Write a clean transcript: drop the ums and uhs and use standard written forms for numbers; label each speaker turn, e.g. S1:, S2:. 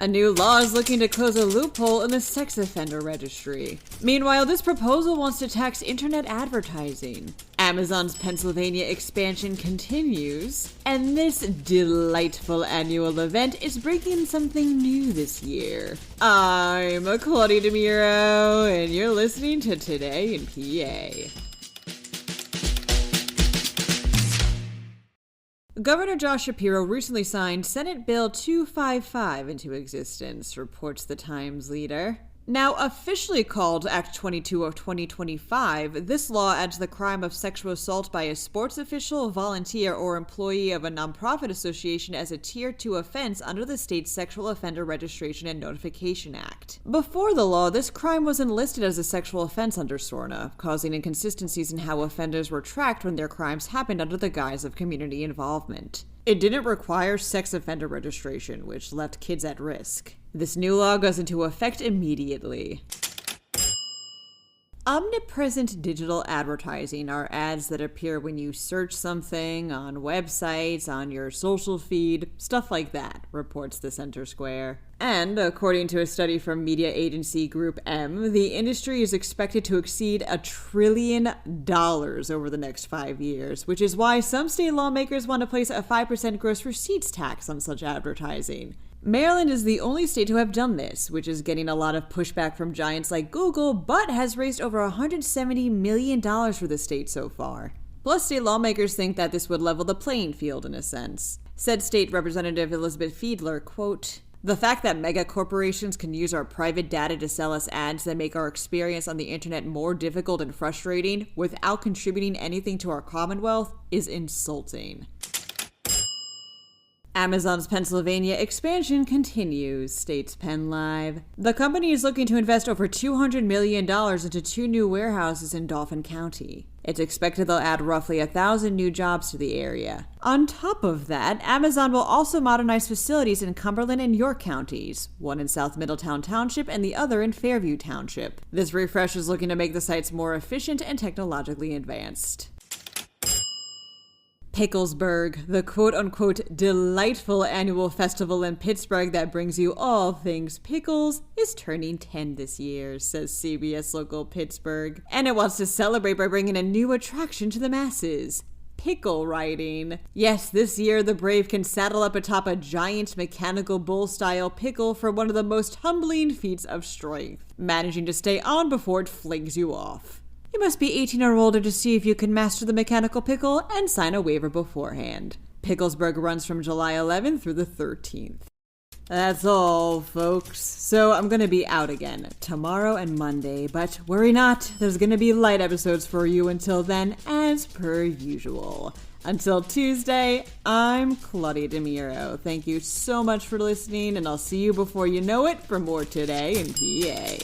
S1: A new law is looking to close a loophole in the sex offender registry. Meanwhile, this proposal wants to tax internet advertising. Amazon's Pennsylvania expansion continues, and this delightful annual event is bringing something new this year. I'm Claudia Dimuro, and you're listening to Today in PA. Governor Josh Shapiro recently signed Senate Bill 255 into existence, reports the Times leader. Now officially called Act 22 of 2025, this law adds the crime of sexual assault by a sports official, volunteer, or employee of a nonprofit association as a Tier 2 offense under the state's Sexual Offender Registration and Notification Act. Before the law, this crime was enlisted as a sexual offense under SORNA, causing inconsistencies in how offenders were tracked when their crimes happened under the guise of community involvement. It didn't require sex offender registration, which left kids at risk. This new law goes into effect immediately. Omnipresent digital advertising are ads that appear when you search something on websites, on your social feed, stuff like that, reports the Center Square. And according to a study from media agency Group M, the industry is expected to exceed $1 trillion over the next 5 years, which is why some state lawmakers want to place a 5% gross receipts tax on such advertising. Maryland is the only state to have done this, which is getting a lot of pushback from giants like Google, but has raised over $170 million for the state so far. Plus, state lawmakers think that this would level the playing field in a sense. Said State Representative Elizabeth Fiedler, quote, "The fact that mega corporations can use our private data to sell us ads that make our experience on the internet more difficult and frustrating without contributing anything to our Commonwealth is insulting." Amazon's Pennsylvania expansion continues, states PennLive. The company is looking to invest over $200 million into 2 new warehouses in Dauphin County. It's expected they'll add roughly 1,000 new jobs to the area. On top of that, Amazon will also modernize facilities in Cumberland and York counties, one in South Middletown Township and the other in Fairview Township. This refresh is looking to make the sites more efficient and technologically advanced. Picklesburg, the quote-unquote delightful annual festival in Pittsburgh that brings you all things pickles, is turning 10 this year, says CBS Local Pittsburgh. And it wants to celebrate by bringing a new attraction to the masses: pickle riding. Yes, this year the brave can saddle up atop a giant mechanical bull-style pickle for one of the most humbling feats of strength, managing to stay on before it flings you off. You must be 18 or older to see if you can master the mechanical pickle and sign a waiver beforehand. Picklesburg runs from July 11th through the 13th. That's all, folks. So I'm gonna be out again tomorrow and Monday, but worry not, there's gonna be light episodes for you until then, as per usual. Until Tuesday, I'm Claudia Dimuro. Thank you so much for listening, and I'll see you before you know it for more Today in PA.